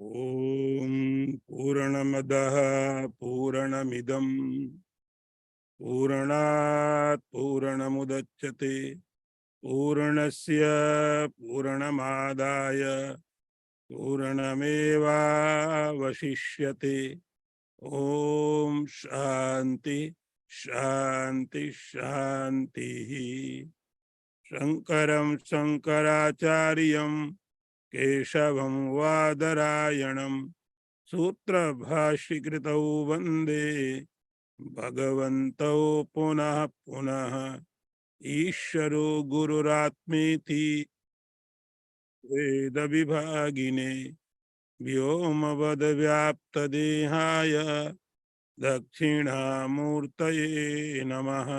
ओम पूर्णमदः पूर्णमिदं पूर्णात् पूर्णमुदच्यते पूर्णस्य पूर्णमादाय पूर्णमेवावशिष्यते। ओम शांति शांति शांति। शंकरं शंकराचार्यं केशवं वादरायणं सूत्रभाष्यकृतौ वन्दे भगवन्तौ पुनः पुनः। ईश्वरो गुरुरात्मेति वेद विभागिने व्योमवद्व्याप्तदेहाय दक्षिणामूर्तये नमः।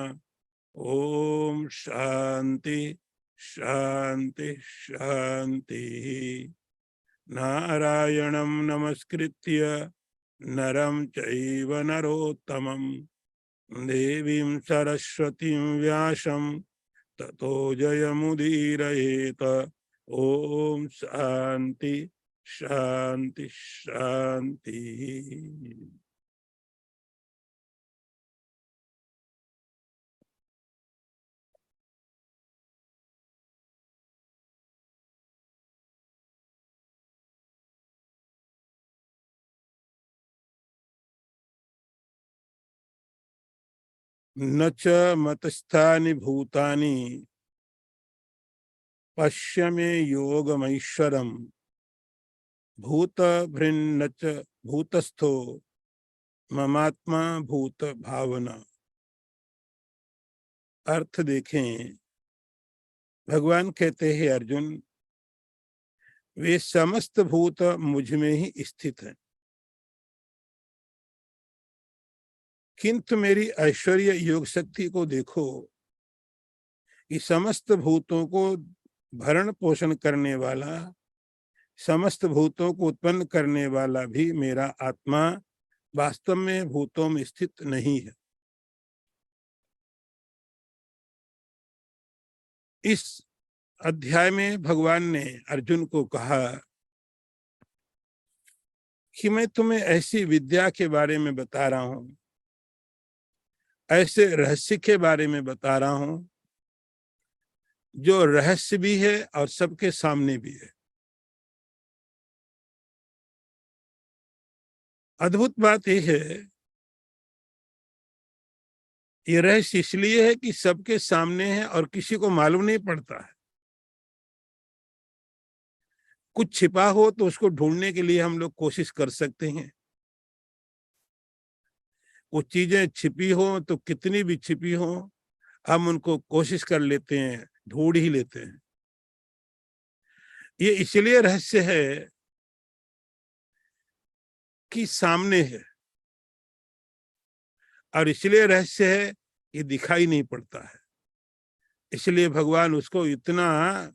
ओम शांति शांति शांति। नारायणं नमस्कृत्य नरं चैव नरोत्तमं देवीं सरस्वतीं व्यासं ततो जयमुदीरयेत। ओम शांति शांति शांति। न च मतस्थानि भूतानि पश्य मे योगमैश्वरम् भूत भृन्न च भूतस्थो ममात्मा भूत भावना। अर्थ देखें। भगवान कहते हैं अर्जुन, वे समस्त भूत मुझ में ही स्थित हैं, किंतु मेरी ऐश्वर्य योग शक्ति को देखो। कि समस्त भूतों को भरण पोषण करने वाला, समस्त भूतों को उत्पन्न करने वाला भी मेरा आत्मा वास्तव में भूतों में स्थित नहीं है। इस अध्याय में भगवान ने अर्जुन को कहा कि मैं तुम्हें ऐसी विद्या के बारे में बता रहा हूं, ऐसे रहस्य के बारे में बता रहा हूं जो रहस्य भी है और सबके सामने भी है। अद्भुत बात यह है, ये रहस्य इसलिए है कि सबके सामने है और किसी को मालूम नहीं पड़ता है। कुछ छिपा हो तो उसको ढूंढने के लिए हम लोग कोशिश कर सकते हैं। कुछ चीजें छिपी हो तो कितनी भी छिपी हो हम उनको कोशिश कर लेते हैं, ढूंढ ही लेते हैं। ये इसलिए रहस्य है कि सामने है, और इसलिए रहस्य है कि दिखाई नहीं पड़ता है। इसलिए भगवान उसको इतना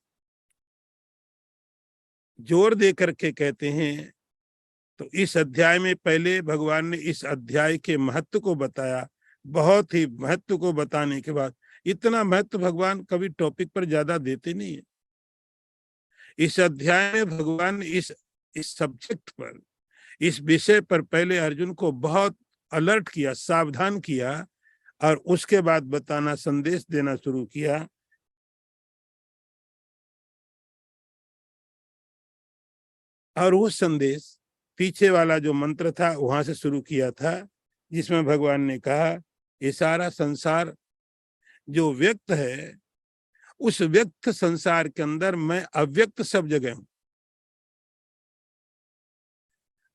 जोर दे करके कहते हैं। तो इस अध्याय में पहले भगवान ने इस अध्याय के महत्व को बताया। बहुत ही महत्व को बताने के बाद, इतना महत्व भगवान कभी टॉपिक पर ज्यादा देते नहीं है। इस अध्याय में भगवान ने इस सब्जेक्ट पर, इस विषय पर पहले अर्जुन को बहुत अलर्ट किया, सावधान किया, और उसके बाद बताना, संदेश देना शुरू किया। और वो संदेश पीछे वाला जो मंत्र था वहां से शुरू किया था, जिसमें भगवान ने कहा ये सारा संसार जो व्यक्त है, उस व्यक्त संसार के अंदर मैं अव्यक्त सब जगह हूं।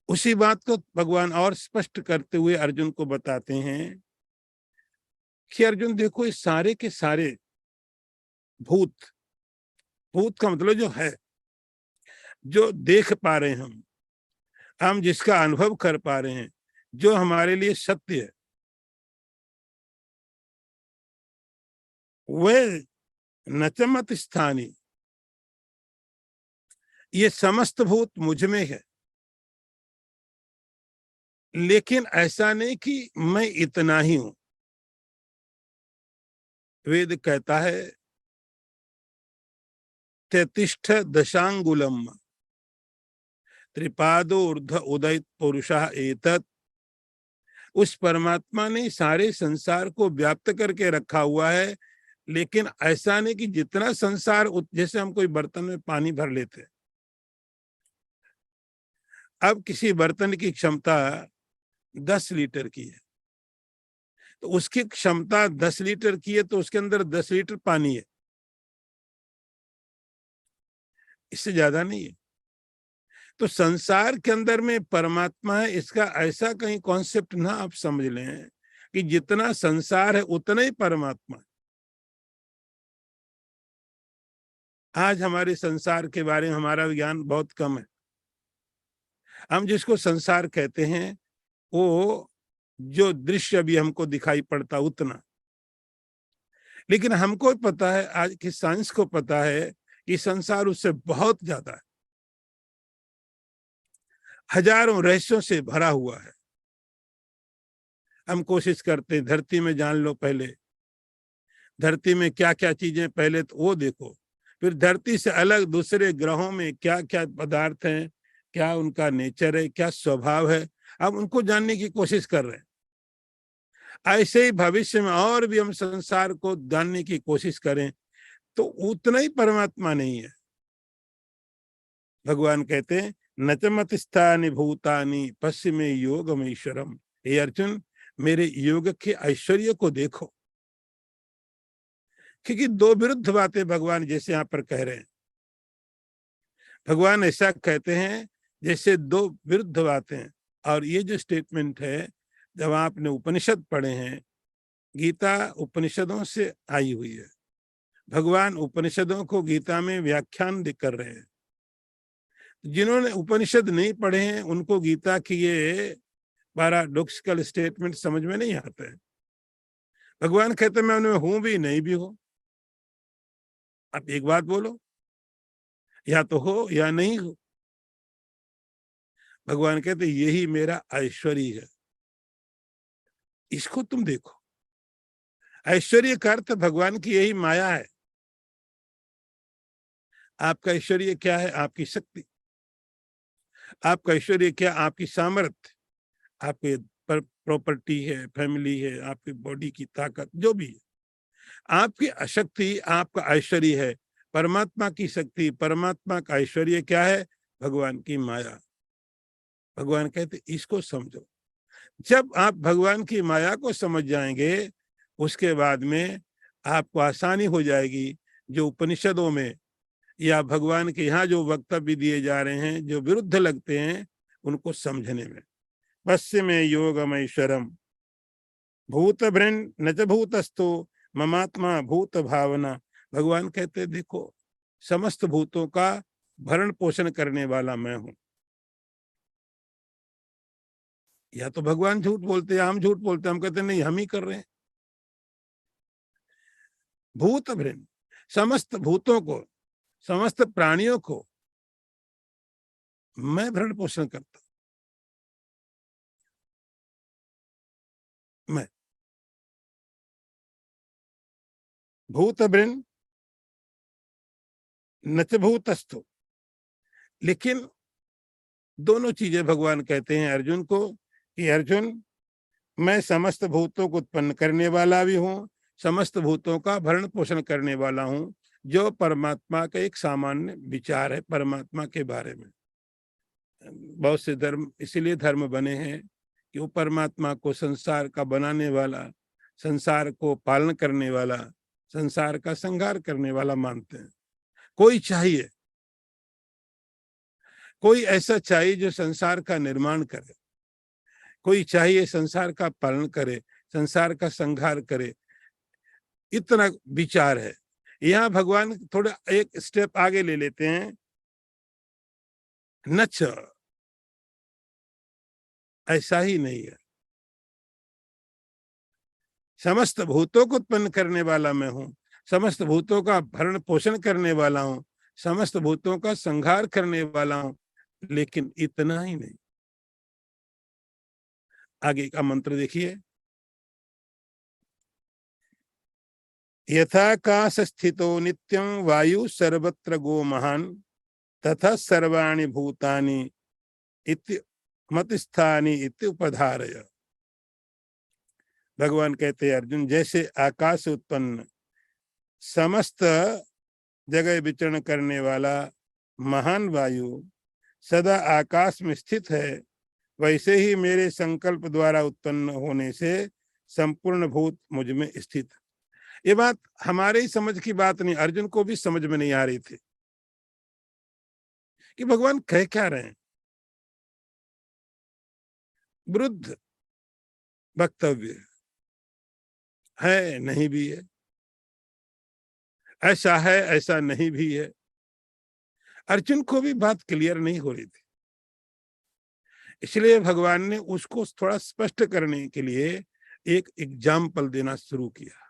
उसी बात को भगवान और स्पष्ट करते हुए अर्जुन को बताते हैं कि अर्जुन देखो, इस सारे के सारे भूत, भूत का मतलब जो है, जो देख पा रहे हैं हम जिसका अनुभव कर पा रहे हैं, जो हमारे लिए सत्य है, वह नचमत स्थानी, ये समस्त भूत मुझ में है। लेकिन ऐसा नहीं कि मैं इतना ही हूं। वेद कहता है तेतिष्ठ दशांगुलम, त्रिपादो ऊर्ध्व उदय पुरुषः एतत्। उस परमात्मा ने सारे संसार को व्याप्त करके रखा हुआ है, लेकिन ऐसा नहीं कि जितना संसार, जैसे हम कोई बर्तन में पानी भर लेते हैं, अब किसी बर्तन की क्षमता 10 लीटर की है, तो उसकी क्षमता 10 लीटर की है, तो उसके अंदर 10 लीटर पानी है, इससे ज्यादा नहीं है। तो संसार के अंदर में परमात्मा है, इसका ऐसा कहीं कॉन्सेप्ट ना आप समझ लें कि जितना संसार है उतना ही परमात्मा है। आज हमारे संसार के बारे में हमारा ज्ञान बहुत कम है। हम जिसको संसार कहते हैं वो जो दृश्य अभी हमको दिखाई पड़ता उतना, लेकिन हमको पता है, आज की साइंस को पता है कि संसार उससे बहुत ज्यादा है, हजारों रहस्यों से भरा हुआ है। हम कोशिश करते हैं धरती में जान लो, पहले धरती में क्या क्या चीजें, पहले तो वो देखो, फिर धरती से अलग दूसरे ग्रहों में क्या क्या पदार्थ हैं, क्या उनका नेचर है, क्या स्वभाव है, हम उनको जानने की कोशिश कर रहे हैं। ऐसे ही भविष्य में और भी हम संसार को जानने की कोशिश करें तो उतना ही परमात्मा नहीं है। भगवान कहते हैं न च मतिस्थानि भूतानि पश्चिमे योगमीश्वरम। हे अर्जुन, मेरे योग के ऐश्वर्य को देखो। क्योंकि दो विरुद्ध बातें भगवान जैसे यहाँ पर कह रहे हैं, भगवान ऐसा कहते हैं जैसे दो विरुद्ध बातें। और ये जो स्टेटमेंट है, जब आपने उपनिषद पढ़े हैं, गीता उपनिषदों से आई हुई है, भगवान उपनिषदों को गीता में व्याख्यान कर रहे हैं। जिन्होंने उपनिषद नहीं पढ़े हैं उनको गीता की ये पैराडॉक्सिकल स्टेटमेंट समझ में नहीं आते हैं। भगवान कहते मैं उनमें हूं भी नहीं भी हो। आप एक बात बोलो, या तो हो या नहीं हो। भगवान कहते यही मेरा ऐश्वर्य है, इसको तुम देखो। ऐश्वर्य का अर्थ भगवान की यही माया है। आपका ऐश्वर्य क्या है? आपकी शक्ति। आपका ऐश्वर्य क्या? आपकी सामर्थ्य, आपके प्रॉपर्टी है, फैमिली है, आपकी बॉडी की ताकत, जो भी है। आपकी अशक्ति आपका ऐश्वर्य है। परमात्मा की शक्ति, परमात्मा का ऐश्वर्य क्या है? भगवान की माया। भगवान कहते इसको समझो। जब आप भगवान की माया को समझ जाएंगे, उसके बाद में आपको आसानी हो जाएगी जो उपनिषदों में या भगवान के यहाँ जो वक्तव्य दिए जा रहे हैं जो विरुद्ध लगते हैं उनको समझने में। पश्चिमे योगमैश्वरम भूत भृन न च भूतस्थो ममात्मा भूत भावना। भगवान कहते देखो, समस्त भूतों का भरण पोषण करने वाला मैं हूं। या तो भगवान झूठ बोलते हैं, हम झूठ बोलते हैं। हम कहते नहीं, हम ही कर रहे हैं। भूत भृन, समस्त भूतों को, समस्त प्राणियों को मैं भरण पोषण करता हूं। मैं भूत भृन न च भूतस्थो। लेकिन दोनों चीजें भगवान कहते हैं अर्जुन को कि अर्जुन, मैं समस्त भूतों को उत्पन्न करने वाला भी हूँ, समस्त भूतों का भरण पोषण करने वाला हूँ। जो परमात्मा का एक सामान्य विचार है परमात्मा के बारे में। बहुत से धर्म इसीलिए धर्म बने हैं कि वो परमात्मा को संसार का बनाने वाला, संसार को पालन करने वाला, संसार का संहार करने वाला मानते हैं। कोई चाहिए, कोई ऐसा चाहिए जो संसार का निर्माण करे, कोई चाहिए संसार का पालन करे, संसार का संहार करे। इतना विचार है। यहाँ भगवान थोड़ा एक स्टेप आगे ले लेते हैं। नच, ऐसा ही नहीं है। समस्त भूतों को उत्पन्न करने वाला मैं हूं, समस्त भूतों का भरण पोषण करने वाला हूं, समस्त भूतों का संहार करने वाला हूं, लेकिन इतना ही नहीं। आगे का मंत्र देखिए। यथाकाश स्थितो नित्यं वायु सर्वत्र गो महान तथा सर्वाणि भूतानि इति मत स्थानी इति उपधारय। भगवान कहते हैं अर्जुन, जैसे आकाश उत्पन्न समस्त जगह विचरण करने वाला महान वायु सदा आकाश में स्थित है, वैसे ही मेरे संकल्प द्वारा उत्पन्न होने से संपूर्ण भूत मुझ में स्थित। ये बात हमारे ही समझ की बात नहीं, अर्जुन को भी समझ में नहीं आ रही थी कि भगवान कह क्या रहे हैं। वृद्ध वक्तव्य है, नहीं भी है, ऐसा है ऐसा नहीं भी है। अर्जुन को भी बात क्लियर नहीं हो रही थी, इसलिए भगवान ने उसको थोड़ा स्पष्ट करने के लिए एक एग्जाम्पल देना शुरू किया।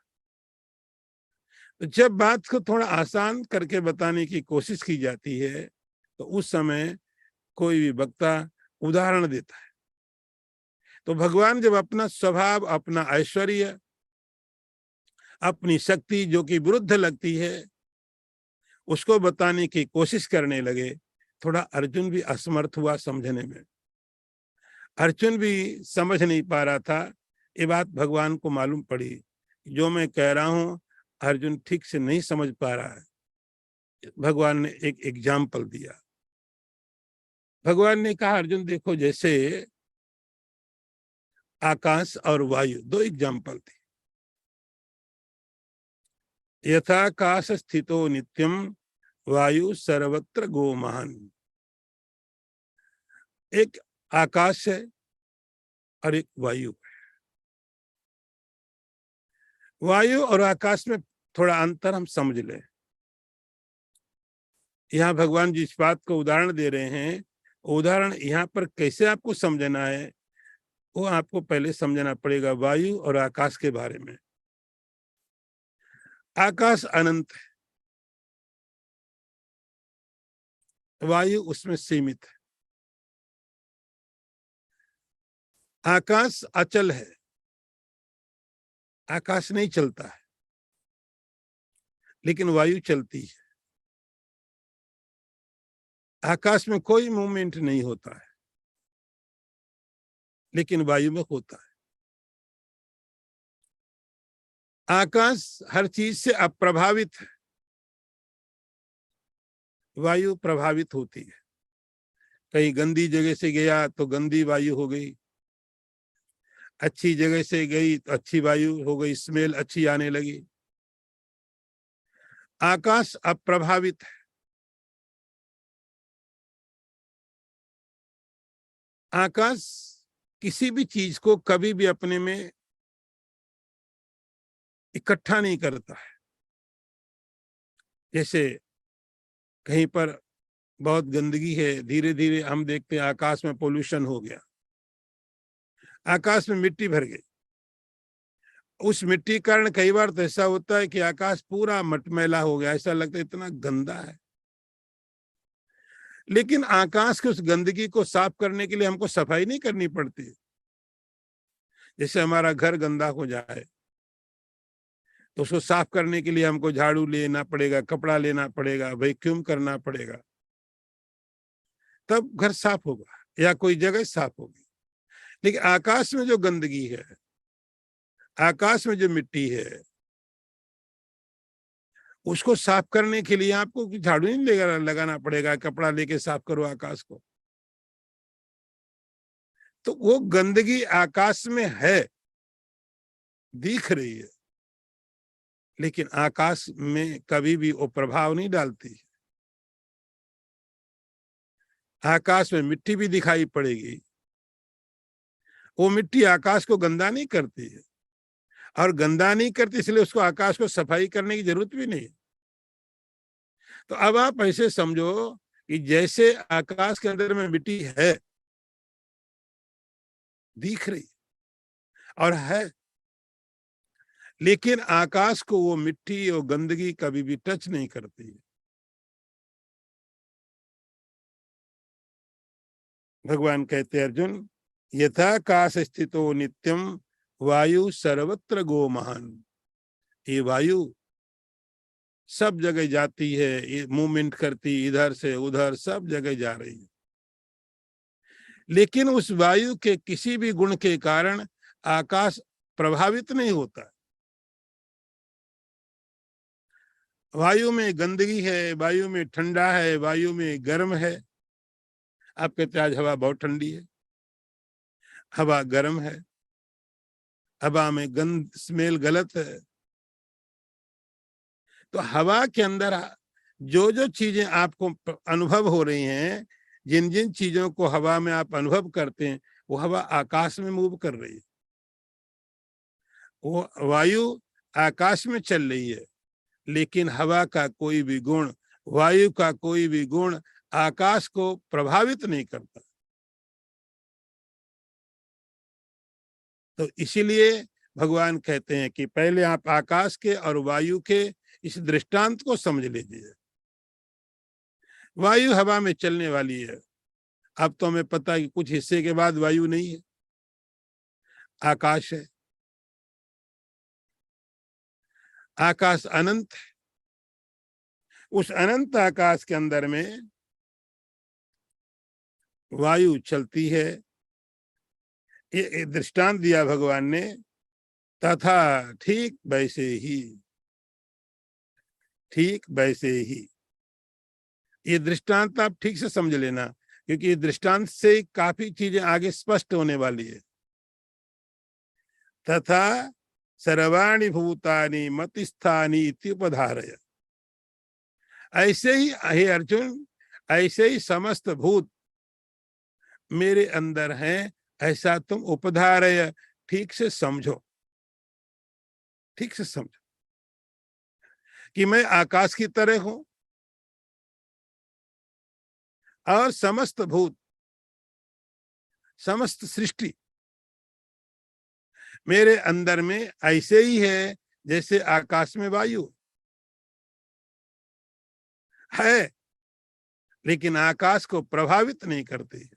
तो जब बात को थोड़ा आसान करके बताने की कोशिश की जाती है तो उस समय कोई भी वक्ता उदाहरण देता है। तो भगवान जब अपना स्वभाव, अपना ऐश्वर्य, अपनी शक्ति जो कि विरुद्ध लगती है, उसको बताने की कोशिश करने लगे, थोड़ा अर्जुन भी असमर्थ हुआ समझने में। अर्जुन भी समझ नहीं पा रहा था। ये बात भगवान को मालूम पड़ी, जो मैं कह रहा हूं अर्जुन ठीक से नहीं समझ पा रहा है। भगवान ने एक एग्जाम्पल दिया। भगवान ने कहा, अर्जुन देखो, जैसे आकाश और वायु, दो एग्जाम्पल थे। यथाकाश स्थितो नित्यम वायु सर्वत्र गो महान। एक आकाश है और एक वायु है। वायु और आकाश में थोड़ा अंतर हम समझ लें। यहाँ भगवान जिस बात को उदाहरण दे रहे हैं, उदाहरण यहाँ पर कैसे आपको समझना है वो आपको पहले समझना पड़ेगा वायु और आकाश के बारे में। आकाश अनंत है, वायु उसमें सीमित है। आकाश अचल है, आकाश नहीं चलता है, लेकिन वायु चलती है। आकाश में कोई मूवमेंट नहीं होता है, लेकिन वायु में होता है। आकाश हर चीज से अप्रभावित है, वायु प्रभावित होती है। कहीं गंदी जगह से गया तो गंदी वायु हो गई, अच्छी जगह से गई तो अच्छी वायु हो गई, स्मेल अच्छी आने लगी। आकाश अप्रभावित है। आकाश किसी भी चीज को कभी भी अपने में इकट्ठा नहीं करता है। जैसे कहीं पर बहुत गंदगी है, धीरे धीरे हम देखते हैं आकाश में पोल्यूशन हो गया, आकाश में मिट्टी भर गई। उस मिट्टी के कारण कई बार तो ऐसा होता है कि आकाश पूरा मटमैला हो गया, ऐसा लगता है इतना गंदा है। लेकिन आकाश के उस गंदगी को साफ करने के लिए हमको सफाई नहीं करनी पड़ती। जैसे हमारा घर गंदा हो जाए तो उसको साफ करने के लिए हमको झाड़ू लेना पड़ेगा, कपड़ा लेना पड़ेगा, वैक्यूम करना पड़ेगा, तब घर साफ होगा या कोई जगह साफ होगी। लेकिन आकाश में जो गंदगी है, आकाश में जो मिट्टी है, उसको साफ करने के लिए आपको झाड़ू नहीं लगाना पड़ेगा, कपड़ा लेके साफ करो आकाश को। तो वो गंदगी आकाश में है, दिख रही है, लेकिन आकाश में कभी भी वो प्रभाव नहीं डालती। आकाश में मिट्टी भी दिखाई पड़ेगी, वो मिट्टी आकाश को गंदा नहीं करती है, और गंदा नहीं करती इसलिए उसको आकाश को सफाई करने की जरूरत भी नहीं। तो अब आप ऐसे समझो कि जैसे आकाश के अंदर में मिट्टी है, दिख रही और है, लेकिन आकाश को वो मिट्टी और गंदगी कभी भी टच नहीं करती है। भगवान कहते अर्जुन, यथाकाश स्थितो नित्यम वायु सर्वत्र गो महान। ये वायु सब जगह जाती है, ये मूवमेंट करती, इधर से उधर सब जगह जा रही है। लेकिन उस वायु के किसी भी गुण के कारण आकाश प्रभावित नहीं होता। वायु में गंदगी है, वायु में ठंडा है, वायु में गर्म है। आप कहते आज हवा बहुत ठंडी है, हवा गर्म है, हवा में गंध स्मेल गलत है। तो हवा के अंदर जो जो चीजें आपको अनुभव हो रही हैं, जिन जिन चीजों को हवा में आप अनुभव करते हैं, वो हवा आकाश में मूव कर रही है। वो वायु आकाश में चल रही है, लेकिन हवा का कोई भी गुण, वायु का कोई भी गुण आकाश को प्रभावित नहीं करता। तो इसीलिए भगवान कहते हैं कि पहले आप आकाश के और वायु के इस दृष्टांत को समझ लीजिए। वायु हवा में चलने वाली है। अब तो हमें पता है कि कुछ हिस्से के बाद वायु नहीं है, आकाश है। आकाश अनंत है। उस अनंत आकाश के अंदर में वायु चलती है। ये दृष्टांत दिया भगवान ने, तथा ठीक वैसे ही, ठीक वैसे ही। ये दृष्टांत आप ठीक से समझ लेना, क्योंकि ये दृष्टांत से काफी चीजें आगे स्पष्ट होने वाली है। तथा सर्वाणि भूतानि मतिस्थानि इत्युपधारय। ऐसे ही हे अर्जुन, ऐसे ही समस्त भूत मेरे अंदर हैं, ऐसा तुम उपधारय, ठीक से समझो। ठीक से समझो कि मैं आकाश की तरह हूं और समस्त भूत, समस्त सृष्टि मेरे अंदर में ऐसे ही है जैसे आकाश में वायु है, लेकिन आकाश को प्रभावित नहीं करती।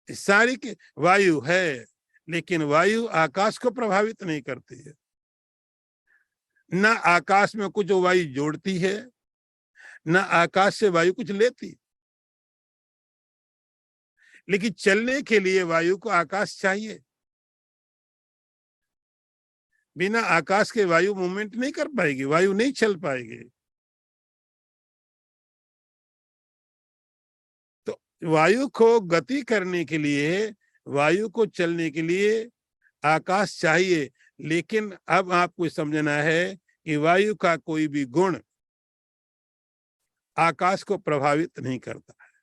सारी की वायु है, लेकिन वायु आकाश को प्रभावित नहीं करती है। न आकाश में कुछ वायु जोड़ती है, न आकाश से वायु कुछ लेती। लेकिन चलने के लिए वायु को आकाश चाहिए। बिना आकाश के वायु मूवमेंट नहीं कर पाएगी, वायु नहीं चल पाएगी। तो वायु को गति करने के लिए, वायु को चलने के लिए आकाश चाहिए। लेकिन अब आपको समझना है कि वायु का कोई भी गुण आकाश को प्रभावित नहीं करता है।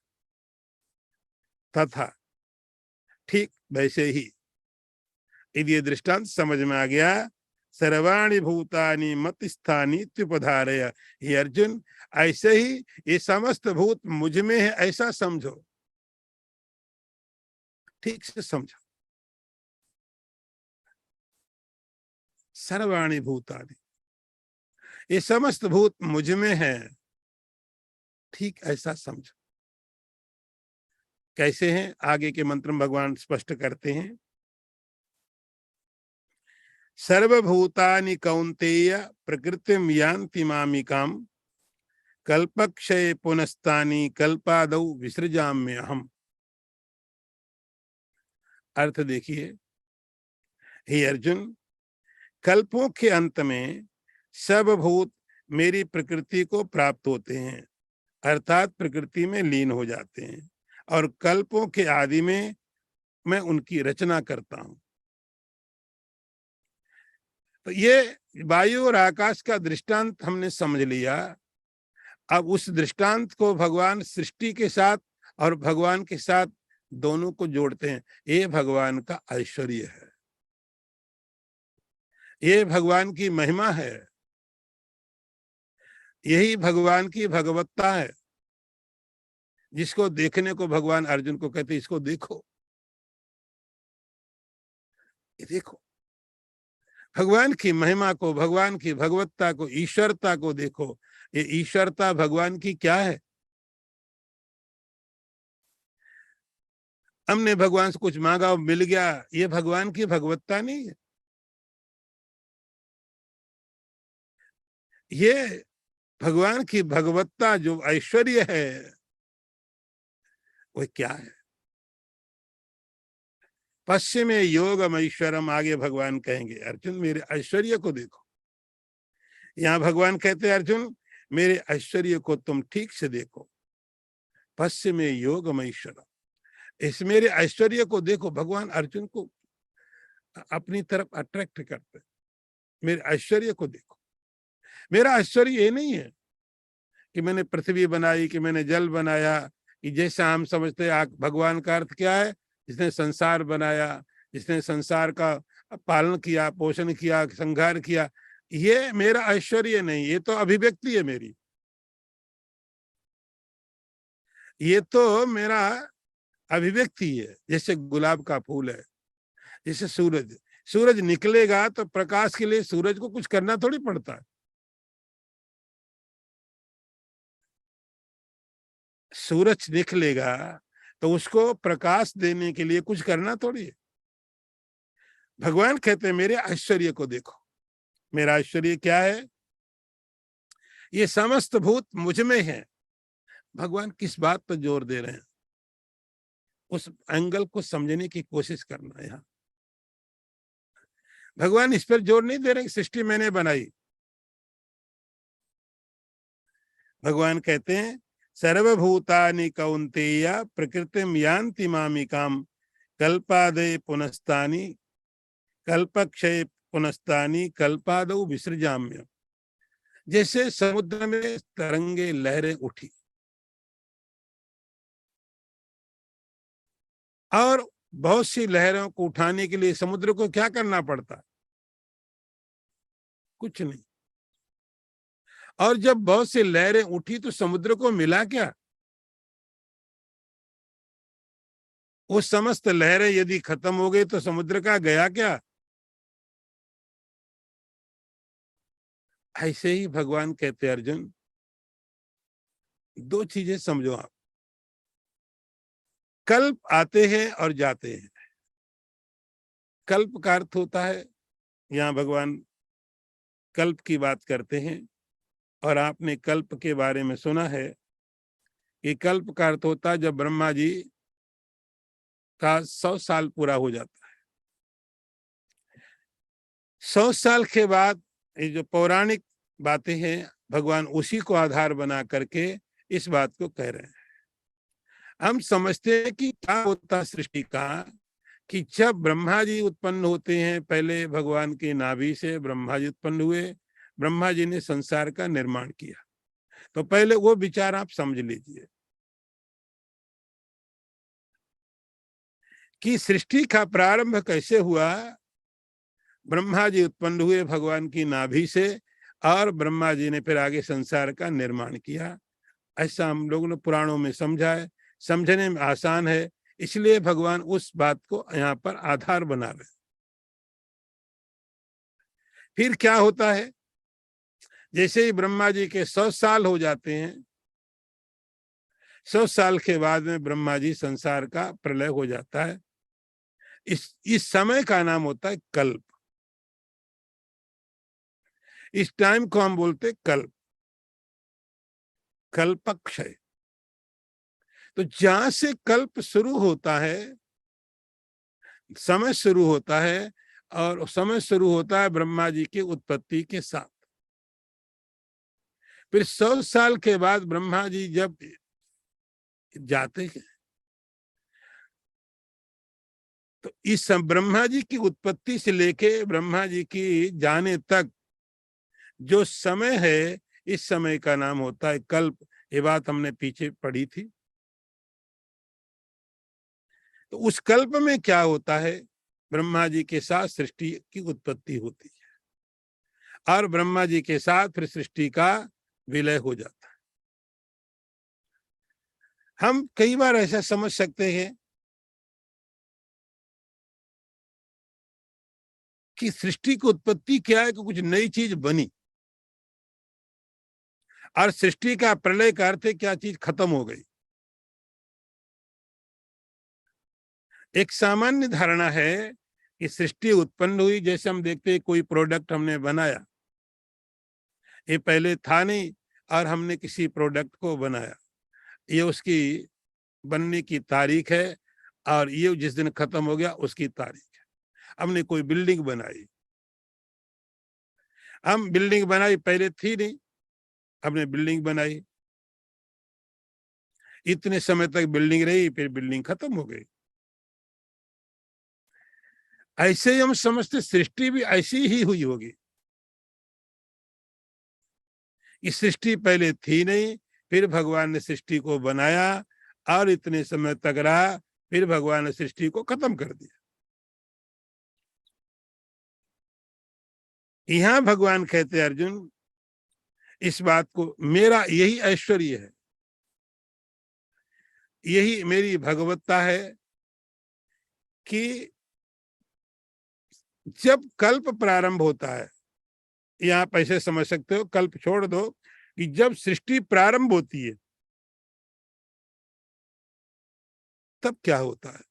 तथा ठीक वैसे ही, यदि ये दृष्टांत समझ में आ गया, सर्वाणि भूतानि मतिस्थानि इत्युपधारय। हे अर्जुन, ऐसे ही ये समस्त भूत मुझ में है, ऐसा समझो। ठीक से समझो। सर्वाणि भूतानि, ये समस्त भूत मुझ में है, ठीक ऐसा समझो। कैसे हैं, आगे के मंत्र में भगवान स्पष्ट करते हैं। सर्वभूतानि कौन्तेय प्रकृतिम यान्ति मामिकाम कल्पक्षय पुनस्तानि कल्पादौ विसृजाम्यहम्। अर्थ देखिए, हे अर्जुन, कल्पों के अंत में सब भूत मेरी प्रकृति को प्राप्त होते हैं, अर्थात प्रकृति में लीन हो जाते हैं, और कल्पों के आदि में मैं उनकी रचना करता हूं। तो ये वायु और आकाश का दृष्टांत हमने समझ लिया। अब उस दृष्टांत को भगवान सृष्टि के साथ और भगवान के साथ दोनों को जोड़ते हैं। ये भगवान का ऐश्वर्य है, ये भगवान की महिमा है, यही भगवान की भगवत्ता है, जिसको देखने को भगवान अर्जुन को कहते, इसको देखो, ये देखो। भगवान की महिमा को, भगवान की भगवत्ता को, ईश्वरता को देखो। ये ईश्वरता भगवान की क्या है? हमने भगवान से कुछ मांगा, मिल गया, ये भगवान की भगवत्ता नहीं है। ये भगवान की भगवत्ता जो ऐश्वर्य है, वो क्या है? पश्चिम योगम ऐश्वरम, आगे भगवान कहेंगे अर्जुन मेरे ऐश्वर्य को देखो। यहाँ भगवान कहते हैं अर्जुन मेरे ऐश्वर्य को तुम ठीक से देखो। पश्चिम योगम ऐश्वरम, इस मेरे ऐश्वर्य को देखो। भगवान अर्जुन को अपनी तरफ अट्रैक्ट करते, मेरे ऐश्वर्य को देखो। मेरा ऐश्वर्य ये नहीं है कि मैंने पृथ्वी बनाई, कि मैंने जल बनाया, कि जैसा हम समझते हैं। भगवान का अर्थ क्या है? जिसने संसार बनाया, जिसने संसार का पालन किया, पोषण किया, संहार किया, ये मेरा ऐश्वर्य नहीं, ये तो अभिव्यक्ति है मेरी। ये तो मेरा अभिव्यक्ति है। जैसे गुलाब का फूल है, जैसे सूरज, सूरज निकलेगा तो प्रकाश के लिए सूरज को कुछ करना थोड़ी पड़ता है। सूरज निकलेगा तो उसको प्रकाश देने के लिए कुछ करना थोड़ी है। भगवान कहते हैं मेरे ऐश्वर्य को देखो। मेरा ऐश्वर्य क्या है? ये समस्त भूत मुझ में है। भगवान किस बात पर जोर दे रहे हैं? उस एंगल को समझने की कोशिश करना है। यहाँ भगवान इस पर जोर नहीं दे रहे सृष्टि मैंने बनाई। भगवान कहते हैं सर्वभूतानि कौन्तेय प्रकृतिम यान्ति मामिकाम कल्पादय पुनस्तानि कल्पक्षय पुनस्तानि कल्पादौ विसृजाम्य। जैसे समुद्र में तरंगे लहरें उठी और बहुत सी लहरों को उठाने के लिए समुद्र को क्या करना पड़ता? कुछ नहीं। और जब बहुत सी लहरें उठी तो समुद्र को मिला क्या? वो समस्त लहरें यदि खत्म हो गई तो समुद्र का गया क्या? ऐसे ही भगवान कहते अर्जुन दो चीजें समझो आप। कल्प आते हैं और जाते हैं। कल्प का अर्थ होता है, यहाँ भगवान कल्प की बात करते हैं, और आपने कल्प के बारे में सुना है कि कल्प का अर्थ होता है जब ब्रह्मा जी का 100 साल पूरा हो जाता है। 100 साल के बाद ये जो पौराणिक बातें हैं भगवान उसी को आधार बना करके इस बात को कह रहे हैं। हम समझते हैं कि क्या होता सृष्टि का, कि जब ब्रह्मा जी उत्पन्न होते हैं, पहले भगवान के नाभि से ब्रह्मा जी उत्पन्न हुए, ब्रह्मा जी ने संसार का निर्माण किया। तो पहले वो विचार आप समझ लीजिए कि सृष्टि का प्रारंभ कैसे हुआ। ब्रह्मा जी उत्पन्न हुए भगवान की नाभि से, और ब्रह्मा जी ने फिर आगे संसार का निर्माण किया। ऐसा हम लोगों ने पुराणों में समझा है, समझने में आसान है, इसलिए भगवान उस बात को यहाँ पर आधार बना रहे। फिर क्या होता है? जैसे ही ब्रह्मा जी के 100 साल हो जाते हैं, 100 साल के बाद में ब्रह्मा जी संसार का प्रलय हो जाता है। इस समय का नाम होता है कल्प। इस टाइम को हम बोलते कल्प, कल्पक्षय। तो जहां से कल्प शुरू होता है, समय शुरू होता है, और समय शुरू होता है ब्रह्मा जी की उत्पत्ति के साथ। फिर 100 साल के बाद ब्रह्मा जी जब जाते हैं तो इस ब्रह्मा जी की उत्पत्ति से लेके ब्रह्मा जी की जाने तक जो समय है, इस समय का नाम होता है कल्प। ये बात हमने पीछे पढ़ी थी। तो उस कल्प में क्या होता है? ब्रह्मा जी के साथ सृष्टि की उत्पत्ति होती है, और ब्रह्मा जी के साथ फिर सृष्टि का विलय हो जाता है। हम कई बार ऐसा समझ सकते हैं कि सृष्टि की उत्पत्ति क्या है, कि कुछ नई चीज बनी, और सृष्टि का प्रलय का अर्थ है क्या चीज खत्म हो गई। एक सामान्य धारणा है कि सृष्टि उत्पन्न हुई, जैसे हम देखते हैं कोई प्रोडक्ट हमने बनाया, ये पहले था नहीं और हमने किसी प्रोडक्ट को बनाया, ये उसकी बनने की तारीख है और ये जिस दिन खत्म हो गया उसकी तारीख है। हमने कोई बिल्डिंग बनाई, हम बिल्डिंग बनाई, पहले थी नहीं, हमने बिल्डिंग बनाई, इतने समय तक बिल्डिंग रही, फिर बिल्डिंग खत्म हो गई। ऐसे ही हम समझते सृष्टि भी ऐसी ही हुई होगी। ये सृष्टि पहले थी नहीं, फिर भगवान ने सृष्टि को बनाया और इतने समय तक रहा, फिर भगवान ने सृष्टि को खत्म कर दिया। यहां भगवान कहते अर्जुन, इस बात को, मेरा यही ऐश्वर्य है, यही मेरी भगवत्ता है कि जब कल्प प्रारंभ होता है, यहां आप ऐसे समझ सकते हो, कल्प छोड़ दो, कि जब सृष्टि प्रारंभ होती है तब क्या होता है,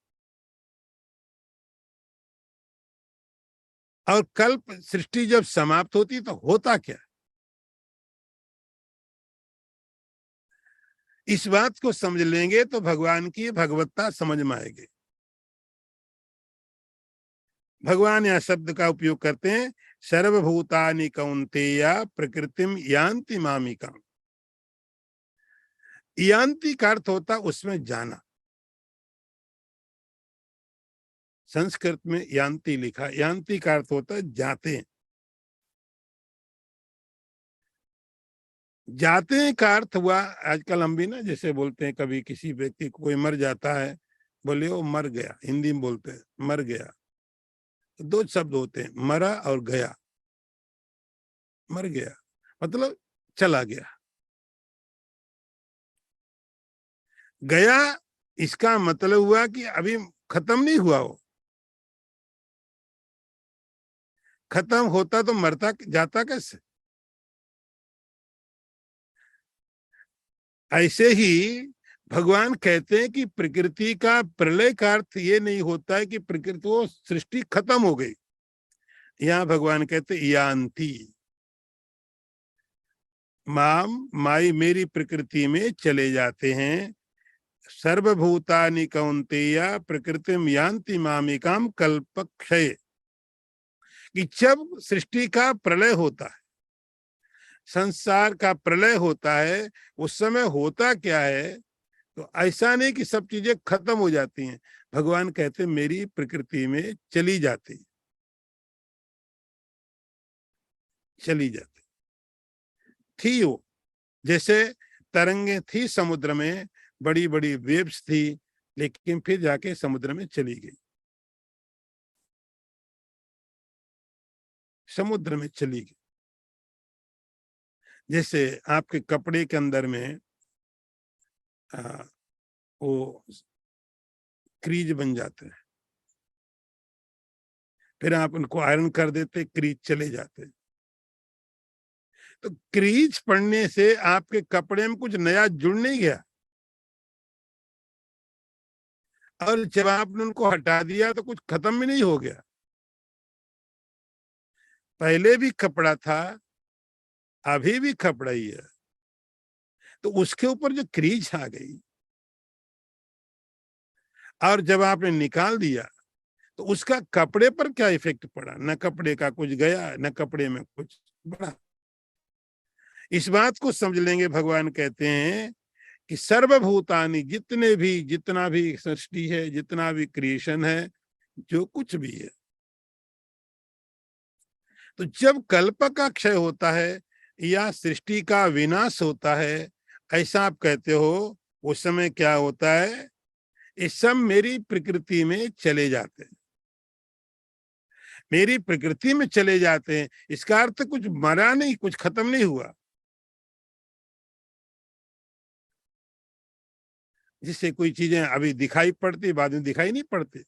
और कल्प सृष्टि जब समाप्त होती है तो होता क्या। इस बात को समझ लेंगे तो भगवान की भगवत्ता समझ में आएगी। भगवान यहां शब्द का उपयोग करते हैं, सर्वभूतानि कौन्तेय प्रकृतिम यान्ति मामिकाम। यान्ति का अर्थ होता उसमें जाना, संस्कृत में यान्ति लिखा, यान्ति का अर्थ होता है जाते हैं। जाते हैं का अर्थ हुआ, आजकल हम भी ना जैसे बोलते हैं, कभी किसी व्यक्ति को कोई मर जाता है, बोले वो मर गया, हिंदी में बोलते हैं मर गया। दो शब्द होते हैं, मरा और गया। मर गया मतलब चला गया, गया इसका मतलब हुआ कि अभी खत्म नहीं हुआ, वो खत्म होता तो मरता जाता कैसे। ऐसे ही भगवान कहते हैं कि प्रकृति का प्रलय का अर्थ ये नहीं होता है कि प्रकृति वो सृष्टि खत्म हो गई। यहाँ भगवान कहते यान्ति माम, माई मेरी प्रकृति में चले जाते हैं। सर्वभूतानि कौन्तेय प्रकृतिम यान्ति मामिकाम कल्पक्षय, कि जब सृष्टि का प्रलय होता है, संसार का प्रलय होता है, उस समय होता क्या है, तो ऐसा नहीं कि सब चीजें खत्म हो जाती हैं। भगवान कहते मेरी प्रकृति में चली जाती, चली जाती थी वो, जैसे तरंगे थी समुद्र में, बड़ी बड़ी वेव्स थी, लेकिन फिर जाके समुद्र में चली गई, समुद्र में चली गई। जैसे आपके कपड़े के अंदर में वो क्रीज बन जाते हैं, फिर आप उनको आयरन कर देते, क्रीज चले जाते। तो क्रीज पड़ने से आपके कपड़े में कुछ नया जुड़ नहीं गया, और जब आपने उनको हटा दिया तो कुछ खत्म भी नहीं हो गया। पहले भी कपड़ा था, अभी भी कपड़ा ही है, तो उसके ऊपर जो क्रीज आ गई और जब आपने निकाल दिया तो उसका कपड़े पर क्या इफेक्ट पड़ा, न कपड़े का कुछ गया न कपड़े में कुछ बढ़ा। इस बात को समझ लेंगे, भगवान कहते हैं कि सर्वभूतानि, जितने भी, जितना भी सृष्टि है, जितना भी क्रिएशन है, जो कुछ भी है, तो जब कल्प का क्षय होता है या सृष्टि का विनाश होता है, ऐसा आप कहते हो, उस समय क्या होता है, इस सब मेरी प्रकृति में चले जाते हैं, मेरी प्रकृति में चले जाते हैं। इसका अर्थ कुछ मरा नहीं, कुछ खत्म नहीं हुआ। जिससे कोई चीजें अभी दिखाई पड़ती, बाद में दिखाई नहीं पड़ती,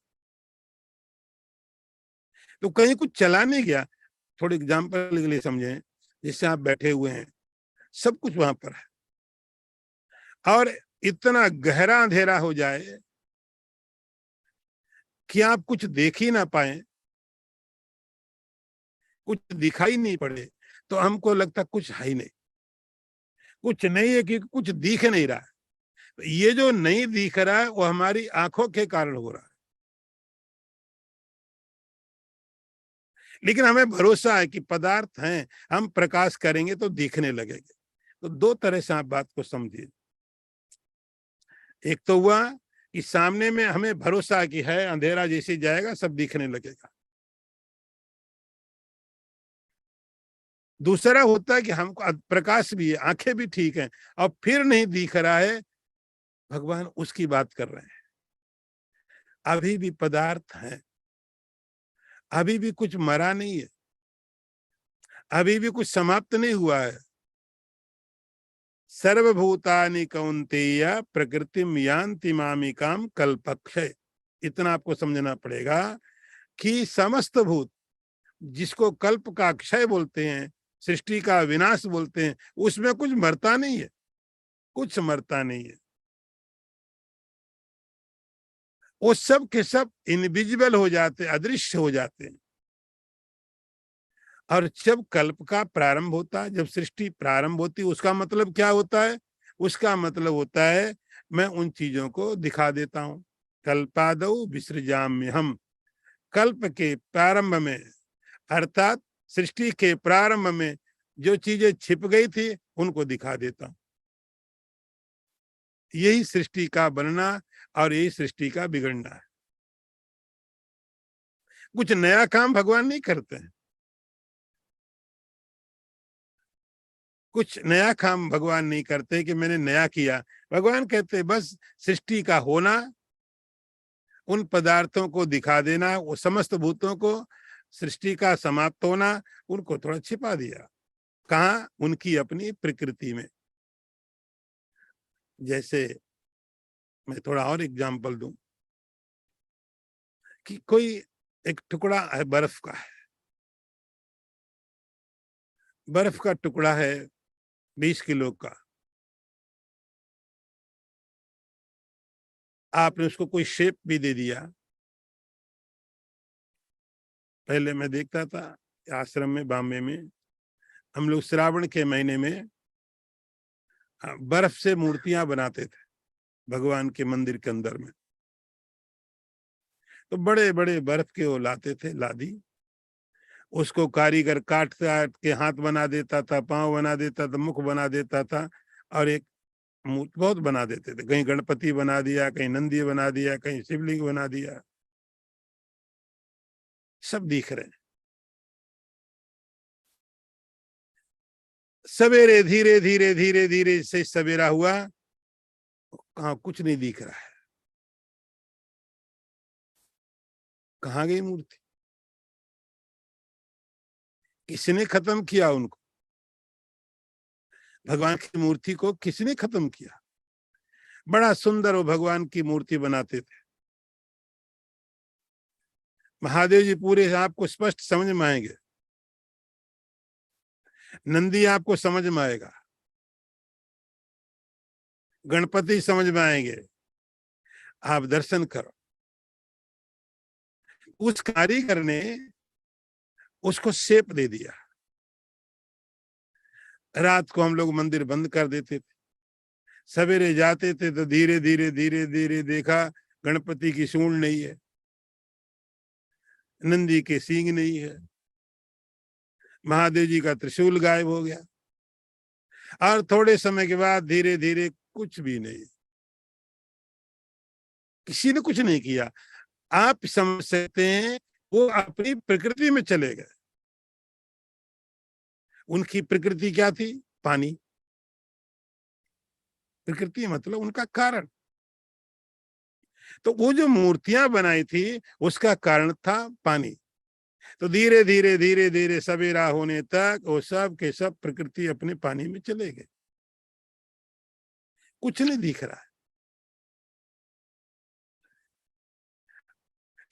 तो कहीं कुछ चला नहीं गया। थोड़े एग्जाम्पल के लिए समझें, जिससे आप बैठे हुए हैं, सब कुछ वहां पर है, और इतना गहरा अंधेरा हो जाए कि आप कुछ देख ही ना पाए, कुछ दिखाई नहीं पड़े, तो हमको लगता कुछ है ही नहीं, कुछ नहीं है, कि कुछ दिख नहीं रहा है। ये जो नहीं दिख रहा है वो हमारी आंखों के कारण हो रहा है, लेकिन हमें भरोसा है कि पदार्थ हैं, हम प्रकाश करेंगे तो दिखने लगेंगे। तो दो तरह से आप बात को समझिए। एक तो हुआ कि सामने में हमें भरोसा कि है, अंधेरा जैसे जाएगा सब दिखने लगेगा। दूसरा होता है कि हमको प्रकाश भी है, आंखें भी ठीक हैं, और फिर नहीं दिख रहा है, भगवान उसकी बात कर रहे हैं। अभी भी पदार्थ है, अभी भी कुछ मरा नहीं है, अभी भी कुछ समाप्त नहीं हुआ है। सर्वभूतानि कौन्तेय प्रकृतिम यान्ति मामिकाम कल्पक्षय। इतना आपको समझना पड़ेगा कि समस्त भूत, जिसको कल्प का क्षय बोलते हैं, सृष्टि का विनाश बोलते हैं, उसमें कुछ मरता नहीं है, कुछ मरता नहीं है। वो सब के सब इनविजिबल हो जाते, अदृश्य हो जाते हैं। और जब कल्प का प्रारंभ होता है, जब सृष्टि प्रारंभ होती है, उसका मतलब क्या होता है? उसका मतलब होता है मैं उन चीजों को दिखा देता हूं। कल्पादौ विसृजाम्य हम, कल्प के प्रारंभ में, अर्थात सृष्टि के प्रारंभ में जो चीजें छिप गई थी उनको दिखा देता हूं। यही सृष्टि का बनना और यही सृष्टि का बिगड़ना है। कुछ नया काम भगवान नहीं करते हैं, कुछ नया काम भगवान नहीं करते कि मैंने नया किया। भगवान कहते बस सृष्टि का होना, उन पदार्थों को दिखा देना, वो समस्त भूतों को, सृष्टि का समाप्त होना, उनको थोड़ा छिपा दिया। कहा? उनकी अपनी प्रकृति में। जैसे मैं थोड़ा और एग्जांपल दूं कि कोई एक टुकड़ा है, बर्फ का है, बर्फ का टुकड़ा है 20 किलो का। आपने उसको कोई शेप भी दे दिया। पहले मैं देखता था आश्रम में, बॉम्बे में, हम लोग श्रावण के महीने में बर्फ से मूर्तियां बनाते थे भगवान के मंदिर के अंदर में। तो बड़े बड़े बर्फ के वो लाते थे, लादी, उसको कारीगर काट काट के हाथ बना देता था, पांव बना देता था, मुख बना देता था, और एक मूर्ति बहुत बना देते थे। कहीं गणपति बना दिया, कहीं नंदी बना दिया, कहीं शिवलिंग बना दिया। सब दिख रहे हैं। सवेरे धीरे धीरे धीरे धीरे से सवेरा हुआ, कहाँ कुछ नहीं दिख रहा है। कहाँ गई मूर्ति? किसने खत्म किया उनको? भगवान की मूर्ति को किसने खत्म किया? बड़ा सुंदर वो भगवान की मूर्ति बनाते थे। महादेव जी पूरे आपको स्पष्ट समझ में आएंगे, नंदी आपको समझ में आएगा, गणपति समझ में आएंगे। आप दर्शन करो। उस कारीगर ने उसको शेप दे दिया। रात को हम लोग मंदिर बंद कर देते थे, सवेरे जाते थे तो धीरे धीरे धीरे धीरे देखा गणपति की सूंड नहीं है, नंदी के सींग नहीं है, महादेव जी का त्रिशूल गायब हो गया, और थोड़े समय के बाद धीरे धीरे कुछ भी नहीं। किसी ने कुछ नहीं किया। आप समझ सकते हैं वो अपनी प्रकृति में चले गए। उनकी प्रकृति क्या थी? पानी। प्रकृति मतलब उनका कारण। तो वो जो मूर्तियां बनाई थी उसका कारण था पानी। तो धीरे धीरे धीरे धीरे सवेरा होने तक वो सब के सब प्रकृति अपने पानी में चले गए, कुछ नहीं दिख रहा है।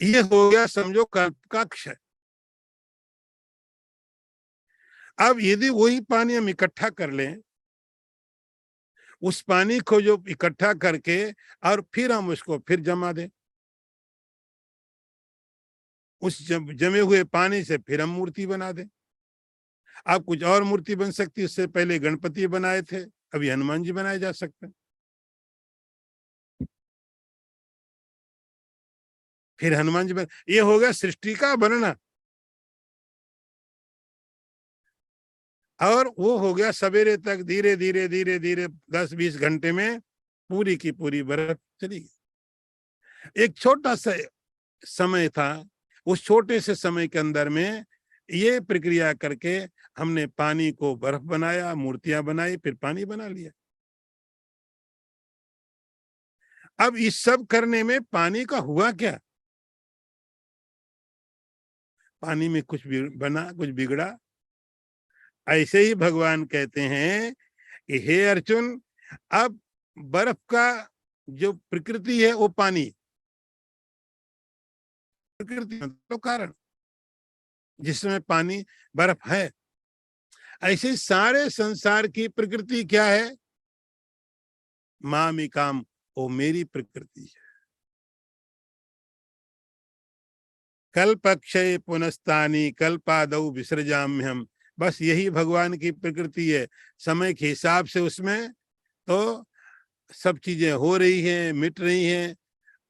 ये हो गया समझो कल्प का क्षय। अब यदि वही पानी हम इकट्ठा कर लें, उस पानी को जो इकट्ठा करके और फिर हम उसको फिर जमा दें, उस जमे हुए पानी से फिर हम मूर्ति बना दें। अब कुछ और मूर्ति बन सकती है। उससे पहले गणपति बनाए थे, अभी हनुमान जी बनाए जा सकते हैं। फिर हनुमान जी ये हो गया सृष्टि का वर्णन, और वो हो गया सवेरे तक धीरे धीरे धीरे धीरे 10-20 घंटे में पूरी की पूरी बर्फ चली गई। एक छोटा सा समय था, उस छोटे से समय के अंदर में ये प्रक्रिया करके हमने पानी को बर्फ बनाया, मूर्तियां बनाई, फिर पानी बना लिया। अब इस सब करने में पानी का हुआ क्या? पानी में कुछ बना, कुछ बिगड़ा? ऐसे ही भगवान कहते हैं कि हे अर्जुन, अब बर्फ का जो प्रकृति है वो पानी, प्रकृति तो कारण जिसमें पानी बर्फ है, ऐसे सारे संसार की प्रकृति क्या है? मामिकाम, वो मेरी प्रकृति है। कल्पक्षय पुनस्तानी कल्पादौ विसृजाम्यहम्, बस यही भगवान की प्रकृति है। समय के हिसाब से उसमें तो सब चीजें हो रही हैं, मिट रही हैं,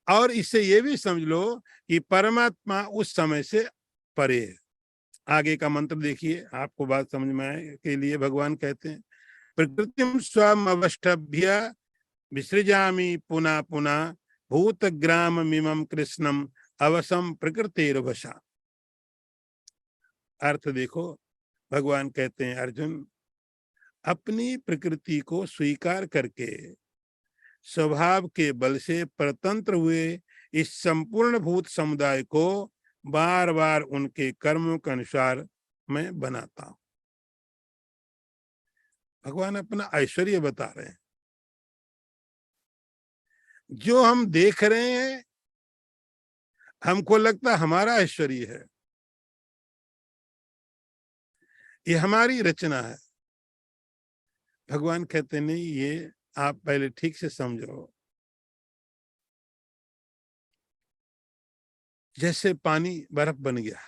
और इससे ये भी समझ लो कि परमात्मा उस समय से परे है। आगे का मंत्र देखिए, आपको बात समझ में आए के लिए भगवान कहते हैं, प्रकृतिम स्वम अवष्टभ्य विसृजामि पुनः पुनः भूतग्राम मिमम कृष्णम अवसम प्रकृतिर्वशा। अर्थ देखो, भगवान कहते हैं अर्जुन, अपनी प्रकृति को स्वीकार करके स्वभाव के बल से परतंत्र हुए इस संपूर्ण भूत समुदाय को बार बार उनके कर्मों के अनुसार मैं बनाता हूं। भगवान अपना ऐश्वर्य बता रहे हैं। जो हम देख रहे हैं हमको लगता हमारा ऐश्वर्य है, ये हमारी रचना है। भगवान कहते नहीं, ये आप पहले ठीक से समझो। जैसे पानी बर्फ बन गया,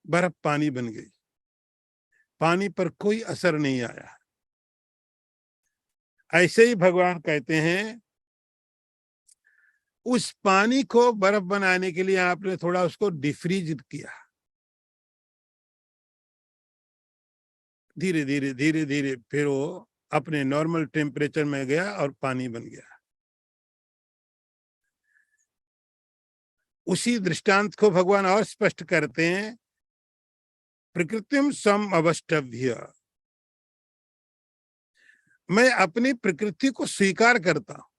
बर्फ पानी बन गई, पानी पर कोई असर नहीं आया, ऐसे ही भगवान कहते हैं उस पानी को बर्फ बनाने के लिए आपने थोड़ा उसको डिफ्रीज किया, धीरे धीरे धीरे धीरे, फिर वो अपने नॉर्मल टेम्परेचर में गया और पानी बन गया। उसी दृष्टांत को भगवान और स्पष्ट करते हैं, प्रकृतिम सम अवष्टभ्य, मैं अपनी प्रकृति को स्वीकार करता हूं।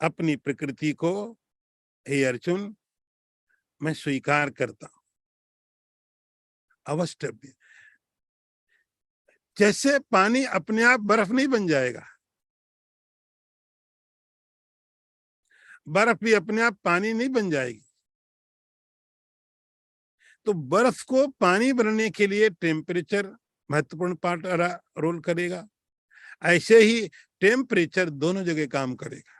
अपनी प्रकृति को हे अर्जुन मैं स्वीकार करता हूं। अवष्टभ्य, जैसे पानी अपने आप बर्फ नहीं बन जाएगा, बर्फ भी अपने आप पानी नहीं बन जाएगी, तो बर्फ को पानी बनने के लिए टेम्परेचर महत्वपूर्ण पार्ट रोल करेगा। ऐसे ही टेम्परेचर दोनों जगह काम करेगा।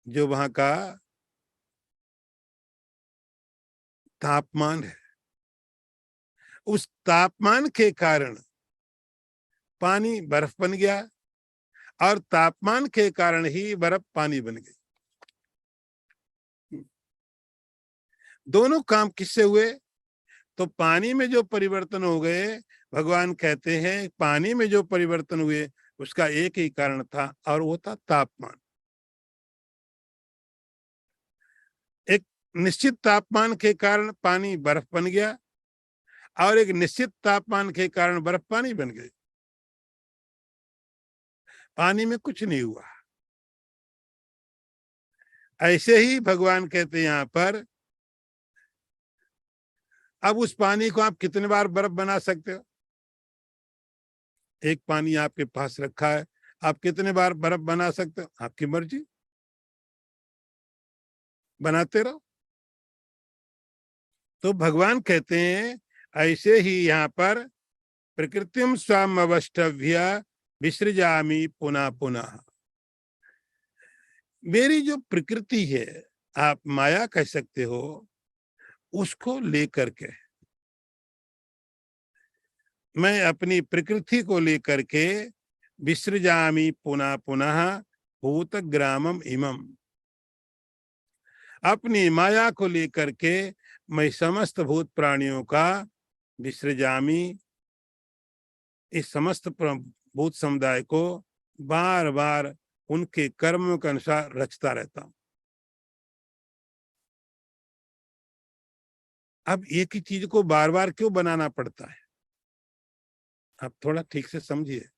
जो वहां का तापमान है, उस तापमान के कारण पानी बर्फ बन गया, और तापमान के कारण ही बर्फ पानी बन गई। दोनों काम किससे हुए? तो पानी में जो परिवर्तन हो गए, भगवान कहते हैं पानी में जो परिवर्तन हुए उसका एक ही कारण था, और वो था तापमान। एक निश्चित तापमान के कारण पानी बर्फ बन गया, और एक निश्चित तापमान के कारण बर्फ पानी बन गई। पानी में कुछ नहीं हुआ। ऐसे ही भगवान कहते हैं यहां पर, अब उस पानी को आप कितने बार बर्फ बना सकते हो? एक पानी आपके पास रखा है, आप कितने बार बर्फ बना सकते हो? आपकी मर्जी, बनाते रहो। तो भगवान कहते हैं ऐसे ही यहाँ पर प्रकृतिम स्वम अवष्टभ्य विसृजामि पुनः पुनः, मेरी जो प्रकृति है, आप माया कह सकते हो, उसको लेकर के मैं अपनी प्रकृति को लेकर के विसृजामि पुनः पुनः भूत ग्रामम इमम, अपनी माया को लेकर के मैं समस्त भूत प्राणियों का विसृजामी, इस समस्त भूत समुदाय को बार बार उनके कर्मों के अनुसार रचता रहता हूं। अब एक ही चीज को बार बार क्यों बनाना पड़ता है? आप थोड़ा ठीक से समझिए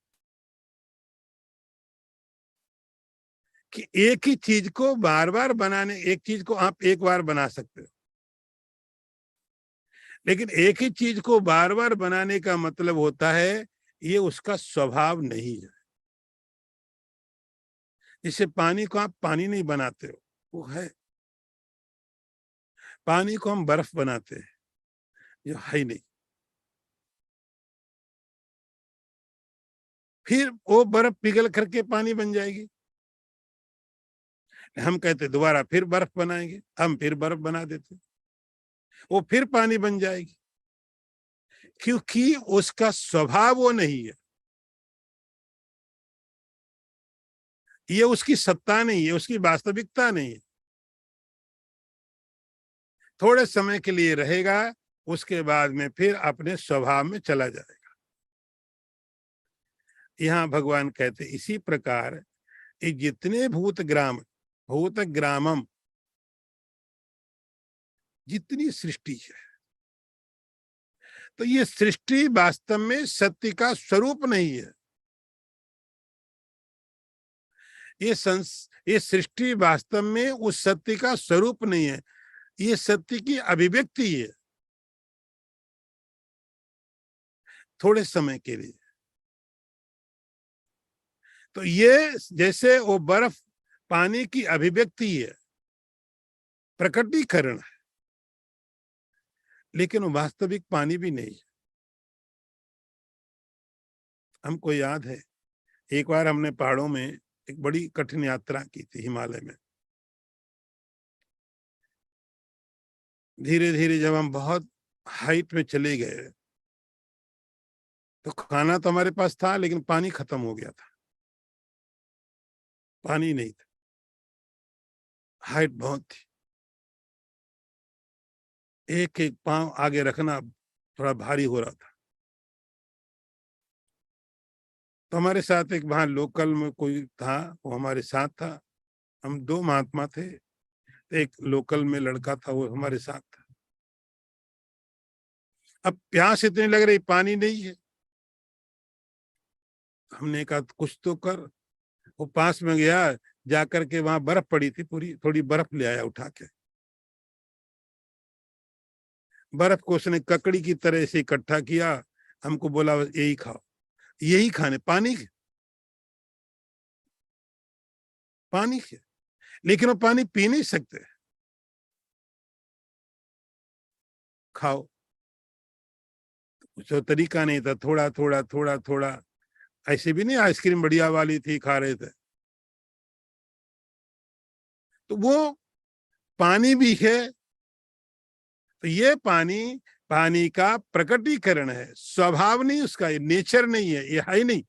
कि एक ही चीज को बार बार बनाने, एक चीज को आप एक बार बना सकते हो, लेकिन एक ही चीज को बार बार बनाने का मतलब होता है ये उसका स्वभाव नहीं है। जैसे पानी को आप पानी नहीं बनाते हो, वो है। पानी को हम बर्फ बनाते हैं, ये है ही नहीं। फिर वो बर्फ पिघल करके पानी बन जाएगी, हम कहते दोबारा फिर बर्फ बनाएंगे, हम फिर बर्फ बना देते, वो फिर पानी बन जाएगी, क्योंकि उसका स्वभाव वो नहीं है। ये उसकी सत्ता नहीं है, उसकी वास्तविकता नहीं है। थोड़े समय के लिए रहेगा, उसके बाद में फिर अपने स्वभाव में चला जाएगा। यहाँ भगवान कहते इसी प्रकार ये जितने भूत ग्रामम, जितनी सृष्टि है, तो ये सृष्टि वास्तव में सत्य का स्वरूप नहीं है। ये सृष्टि वास्तव में उस सत्य का स्वरूप नहीं है, ये सत्य की अभिव्यक्ति है, थोड़े समय के लिए। तो ये जैसे वो बर्फ पानी की अभिव्यक्ति है, प्रकटीकरण है, लेकिन वो वास्तविक पानी भी नहीं है। हमको याद है एक बार हमने पहाड़ों में एक बड़ी कठिन यात्रा की थी, हिमालय में। धीरे धीरे जब हम बहुत हाइट में चले गए, तो खाना तो हमारे पास था, लेकिन पानी खत्म हो गया था, पानी नहीं था, हाइट बहुत थी, एक एक पांव आगे रखना थोड़ा भारी हो रहा था। तो हमारे साथ एक वहां लोकल में कोई था, वो हमारे साथ था। हम दो महात्मा थे, एक लोकल में लड़का था, वो हमारे साथ था। अब प्यास इतनी लग रही, पानी नहीं है। हमने कहा कुछ तो कर। वो पास में गया, जाकर के वहां बर्फ पड़ी थी पूरी, थोड़ी बर्फ ले आया उठा के। बर्फ को उसने ककड़ी की तरह से इकट्ठा किया, हमको बोला यही खाओ। यही खाने, पानी पानी है, लेकिन वो पानी पी नहीं सकते। खाओ, कुछ तरीका नहीं था, थोड़ा थोड़ा थोड़ा थोड़ा, ऐसे भी नहीं आइसक्रीम बढ़िया वाली थी खा रहे थे। तो वो पानी भी है, तो ये पानी पानी का प्रकटीकरण है, स्वभाव नहीं उसका, ये नेचर नहीं है, ये है नहीं।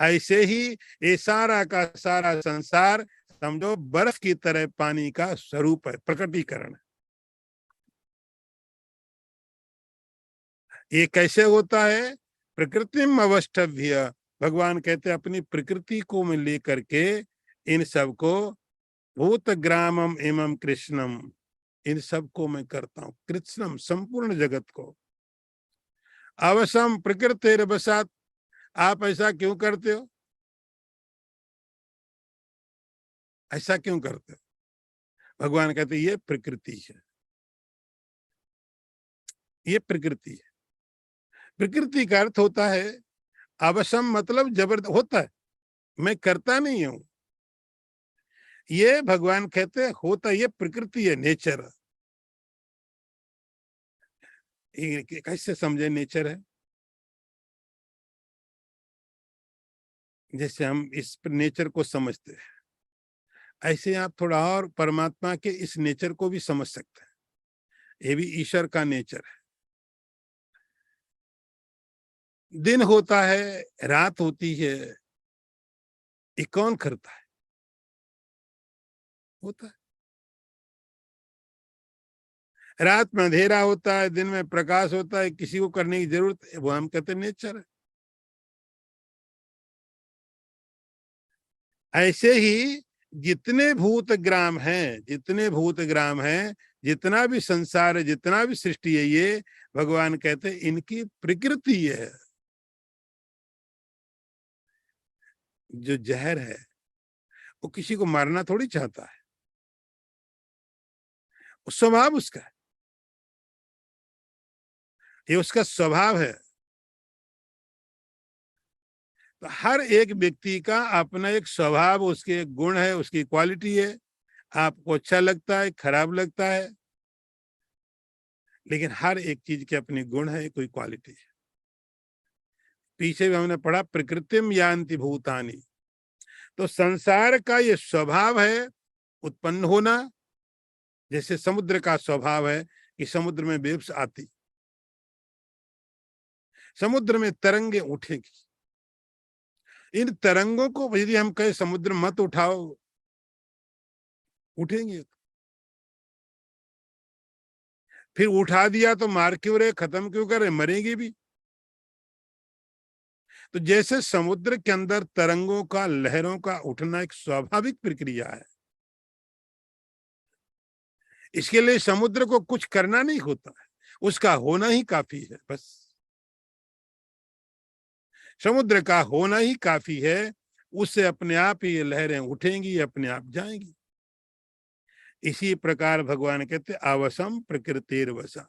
ऐसे ही ये सारा का सारा संसार समझो बर्फ की तरह पानी का स्वरूप है, प्रकटीकरण है। ये कैसे होता है? प्रकृतिम अवष्टभ्य, भगवान कहते हैं अपनी प्रकृति को मैं लेकर के इन सबको, भूत ग्रामम एवं कृष्णम, इन सबको मैं करता हूं, कृष्णम संपूर्ण जगत को। अवसम प्रकृति रसात, आप ऐसा क्यों करते हो? ऐसा क्यों करते हो? भगवान कहते ये प्रकृति है, ये प्रकृति है। प्रकृति का अर्थ होता है अवसम, मतलब जबरदस्त होता है, मैं करता नहीं हूं। ये भगवान कहते होता, ये प्रकृति है, नेचर। कैसे समझे नेचर है? जैसे हम इस नेचर को समझते हैं, ऐसे आप थोड़ा और परमात्मा के इस नेचर को भी समझ सकते हैं। ये भी ईश्वर का नेचर है। दिन होता है, रात होती है, ये कौन करता है? होता है। रात में अंधेरा होता है, दिन में प्रकाश होता है, किसी को करने की जरूरत है, वो हम कहते हैं नेचर है। ऐसे ही जितने भूतग्राम हैं, जितने भूतग्राम हैं, जितना भी संसार है, जितना भी सृष्टि है, ये भगवान कहते हैं इनकी प्रकृति है। जो जहर है वो किसी को मारना थोड़ी चाहता है, वो स्वभाव उसका है, ये उसका स्वभाव है। तो हर एक व्यक्ति का अपना एक स्वभाव, उसके एक गुण है, उसकी क्वालिटी है। आपको अच्छा लगता है, खराब लगता है, लेकिन हर एक चीज के अपनी गुण है, कोई क्वालिटी है। पीछे भी हमने पढ़ा प्रकृतिम यान्ति भूतानि। तो संसार का ये स्वभाव है उत्पन्न होना। जैसे समुद्र का स्वभाव है कि समुद्र में वेव्स आती, समुद्र में तरंगे उठेगी। इन तरंगों को यदि हम कहे समुद्र मत उठाओ, उठेंगे। फिर उठा दिया तो मार क्यों रहे, खत्म क्यों कर रहे, मरेंगे भी। तो जैसे समुद्र के अंदर तरंगों का, लहरों का उठना एक स्वाभाविक प्रक्रिया है, इसके लिए समुद्र को कुछ करना नहीं होता है, उसका होना ही काफी है। बस समुद्र का होना ही काफी है, उससे अपने आप ही ये लहरें उठेंगी, अपने आप जाएंगी। इसी प्रकार भगवान कहते आवसम प्रकृतिर्वशा।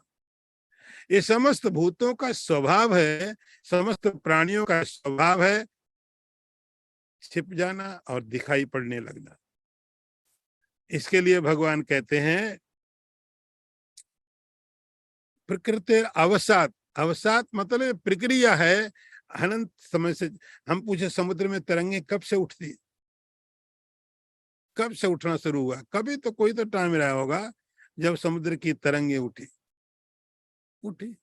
ये समस्त भूतों का स्वभाव है, समस्त प्राणियों का स्वभाव है छिप जाना और दिखाई पड़ने लगना। इसके लिए भगवान कहते हैं प्रकृति अवसात। अवसात मतलब प्रक्रिया है अनंत समय से। हम पूछे समुद्र में तरंगे कब से उठती, कब से उठना शुरू हुआ? कभी तो कोई तो टाइम रहा होगा जब समुद्र की तरंगे उठी, उठी।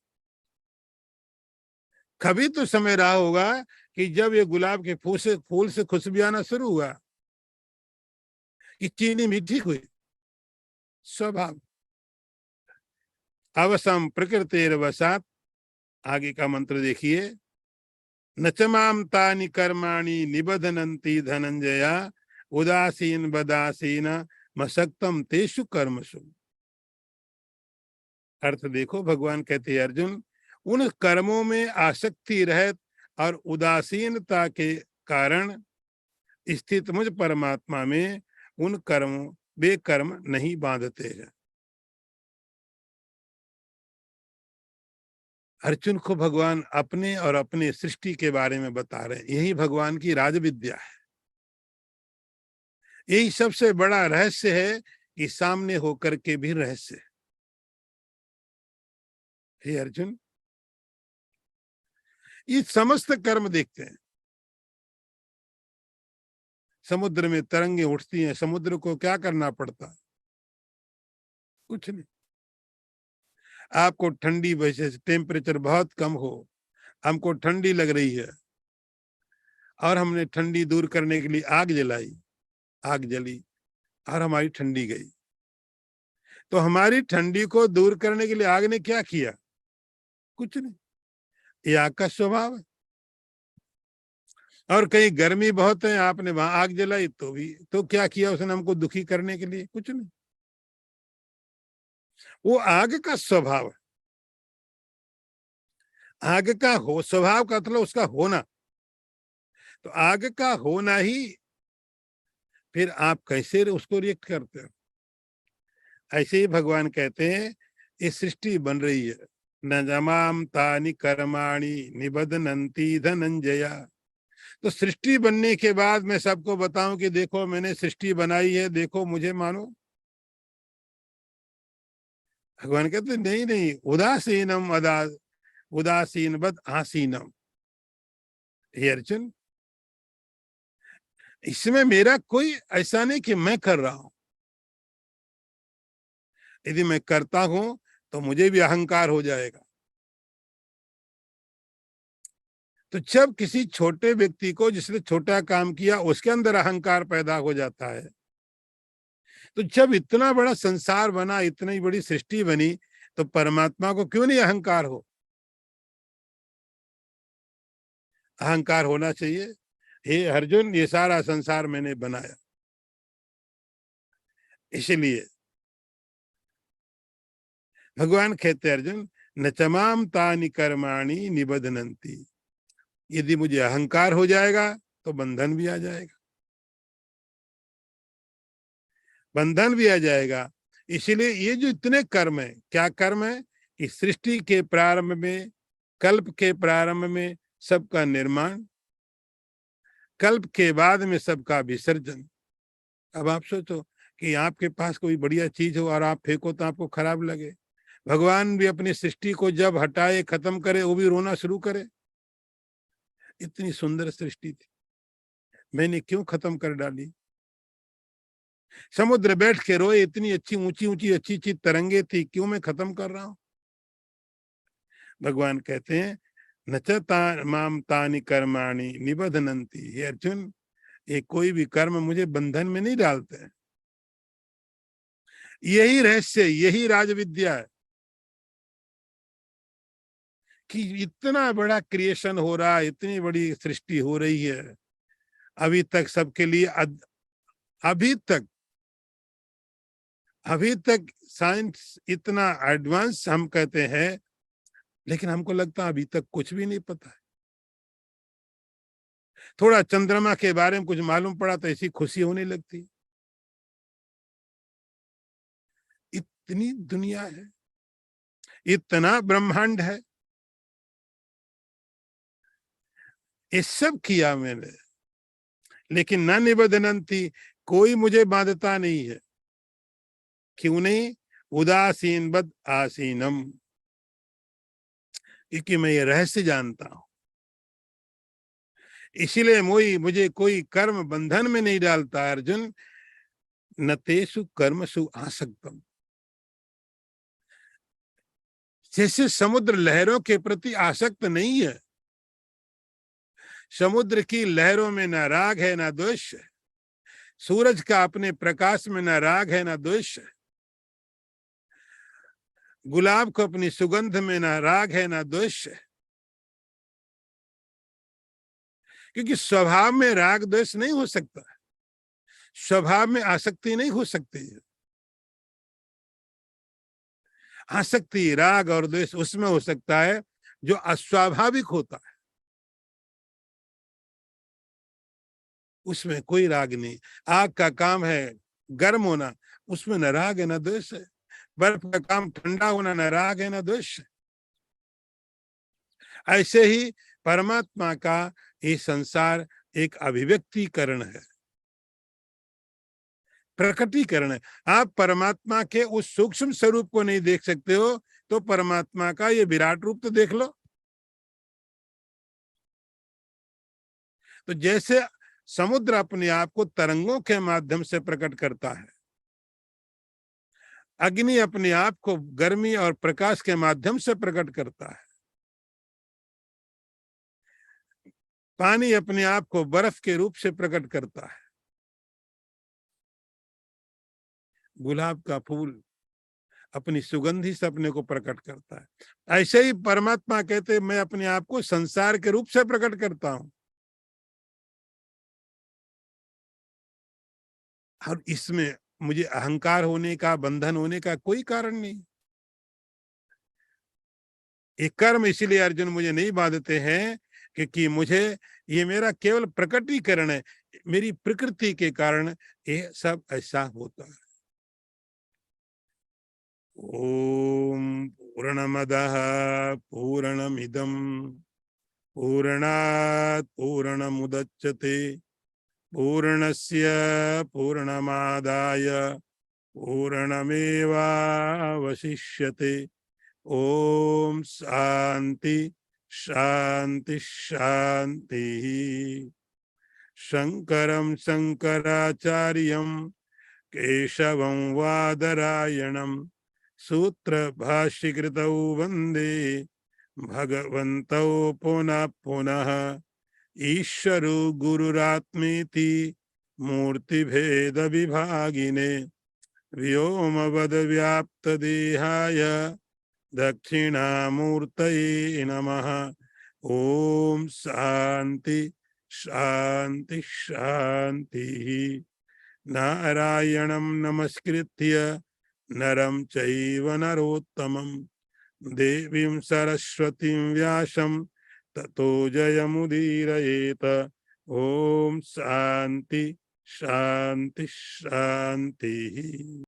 कभी तो समय रहा होगा कि जब ये गुलाब के फूल से खुशबू आना शुरू हुआ, कि चीनी मीठी हुई। स्वभाव अवसम प्रकृतिर्वशात। आगे का मंत्र देखिए, नचमाम तानि कर्माणि निबधनन्ति धनंजया उदासीन बदासीन मसक्तम तेषु कर्मसु। अर्थ देखो, भगवान कहते हैं अर्जुन, उन कर्मों में आसक्ति रहत और उदासीनता के कारण स्थित मुझ परमात्मा में उन कर्मों वे कर्म नहीं बांधते हैं। अर्जुन को भगवान अपने और अपने सृष्टि के बारे में बता रहे हैं। यही भगवान की राजविद्या है, यही सबसे बड़ा रहस्य है कि सामने होकर के भी रहस्य है। हे अर्जुन, ये समस्त कर्म देखते हैं। समुद्र में तरंगे उठती हैं, समुद्र को क्या करना पड़ता है? कुछ नहीं। आपको ठंडी वजह से टेम्परेचर बहुत कम हो, हमको ठंडी लग रही है और हमने ठंडी दूर करने के लिए आग जलाई, आग जली और हमारी ठंडी गई। तो हमारी ठंडी को दूर करने के लिए आग ने क्या किया? कुछ नहीं। ये आग का स्वभाव है। और कहीं गर्मी बहुत है, आपने वहां आग जलाई तो भी तो क्या किया उसने? हमको दुखी करने के लिए? कुछ नहीं। वो आग का स्वभाव है। आग का हो स्वभाव का मतलब उसका होना। तो आग का होना ही फिर आप कैसे उसको रिएक्ट करते हो? ऐसे ही भगवान कहते हैं ये सृष्टि बन रही है, न जमाम तानि कर्माणि निबधनन्ति धनंजया। तो सृष्टि बनने के बाद मैं सबको बताऊं कि देखो मैंने सृष्टि बनाई है, देखो मुझे मानो? भगवान कहते नहीं नहीं, उदासीनम उदासीन बद आसीनम। हे अर्जुन, इसमें मेरा कोई ऐसा नहीं कि मैं कर रहा हूं। यदि मैं करता हूं तो मुझे भी अहंकार हो जाएगा। तो जब किसी छोटे व्यक्ति को जिसने छोटा काम किया उसके अंदर अहंकार पैदा हो जाता है, तो जब इतना बड़ा संसार बना, इतनी बड़ी सृष्टि बनी, तो परमात्मा को क्यों नहीं अहंकार हो? अहंकार होना चाहिए। हे अर्जुन, ये सारा संसार मैंने बनाया। इसलिए भगवान कहते अर्जुन, न चमाम तानि कर्माणि निबधनंती। यदि मुझे अहंकार हो जाएगा तो बंधन भी आ जाएगा, बंधन भी आ जाएगा। इसीलिए ये जो इतने कर्म है, क्या कर्म है कि सृष्टि के प्रारंभ में, कल्प के प्रारंभ में सबका निर्माण, कल्प के बाद में सबका विसर्जन। अब आप सोचो कि आपके पास कोई बढ़िया चीज हो और आप फेंको तो आपको खराब लगे। भगवान भी अपनी सृष्टि को जब हटाए, खत्म करे, वो भी रोना शुरू करे। इतनी सुंदर सृष्टि थी, मैंने क्यों खत्म कर डाली? समुद्र बैठ के रोए, इतनी अच्छी ऊंची ऊंची अच्छी अच्छी तरंगे थी, क्यों मैं खत्म कर रहा हूं? भगवान कहते हैं, न च माम तानि कर्माणि निबधनंती। हे अर्जुन, ये कोई भी कर्म मुझे बंधन में नहीं डालते हैं। यही रहस्य, यही राजविद्या है कि इतना बड़ा क्रिएशन हो रहा है, इतनी बड़ी सृष्टि हो रही है, अभी तक सबके लिए अभी तक अभी तक साइंस इतना एडवांस हम कहते हैं, लेकिन हमको लगता है अभी तक कुछ भी नहीं पता है। थोड़ा चंद्रमा के बारे में कुछ मालूम पड़ा तो ऐसी खुशी होने लगती। इतनी दुनिया है, इतना ब्रह्मांड है, ये सब किया मैंने, लेकिन न निबधनंती, कोई मुझे बांधता नहीं है। क्यों नहीं? उदासीन बद आसीनम, क्योंकि मैं ये रहस्य जानता हूं। इसीलिए मुझे कोई कर्म बंधन में नहीं डालता अर्जुन। न तेषु कर्मसु आसक्तम। जैसे समुद्र लहरों के प्रति आसक्त नहीं है, समुद्र की लहरों में न राग है न द्वेष है, सूरज का अपने प्रकाश में न राग है न द्वेष है, गुलाब को अपनी सुगंध में न राग है न द्वेष है, क्योंकि स्वभाव में राग द्वेष नहीं हो सकता, स्वभाव में आसक्ति नहीं हो सकती है। आसक्ति, राग और द्वेष उसमें हो सकता है जो अस्वाभाविक होता है, उसमें कोई राग नहीं। आग का काम है गर्म होना, उसमें न राग है न द्वेष है। बर्फ का काम ठंडा होना, न राग है न द्वेष है। ऐसे ही परमात्मा का ये संसार एक अभिव्यक्तिकरण है, प्रकटीकरण है। आप परमात्मा के उस सूक्ष्म स्वरूप को नहीं देख सकते हो, तो परमात्मा का ये विराट रूप तो देख लो। तो जैसे समुद्र अपने आप को तरंगों के माध्यम से प्रकट करता है, अग्नि अपने आप को गर्मी और प्रकाश के माध्यम से प्रकट करता है, पानी अपने आप को बर्फ के रूप से प्रकट करता है, गुलाब का फूल अपनी सुगंधी से अपने को प्रकट करता है। ऐसे ही परमात्मा कहते मैं अपने आप को संसार के रूप से प्रकट करता हूं, और इसमें मुझे अहंकार होने का, बंधन होने का कोई कारण नहीं। ये कर्म इसीलिए अर्जुन मुझे नहीं बांधते हैं क्योंकि मुझे ये मेरा केवल प्रकटीकरण है, मेरी प्रकृति के कारण ये सब ऐसा होता है। ओम पूर्णमदः पूर्णमिदं पूर्णात् पूर्णमुदच्यते पूर्णस्य पूर्णमादाय पूर्णमेवावशिष्यते। ओम शांति शांति शांति। शंकरं शंकराचार्यं केशवं वादरायणं सूत्रभाष्यकृतौ वन्दे भगवन्तौ पुनः पुनः ईश्वरो गुरुरात्मेति मूर्तिभेद विभागिने व्योमवद्व्याप्तदेहाय दक्षिणामूर्तये नमः। ओम शांति शांति शांति। नारायणं नमस्कृत्य नरं चैव नरोत्तमं देवीं सरस्वतीं व्यासं ततो जयमुदीरयेत। ओम शांति शांति शांति।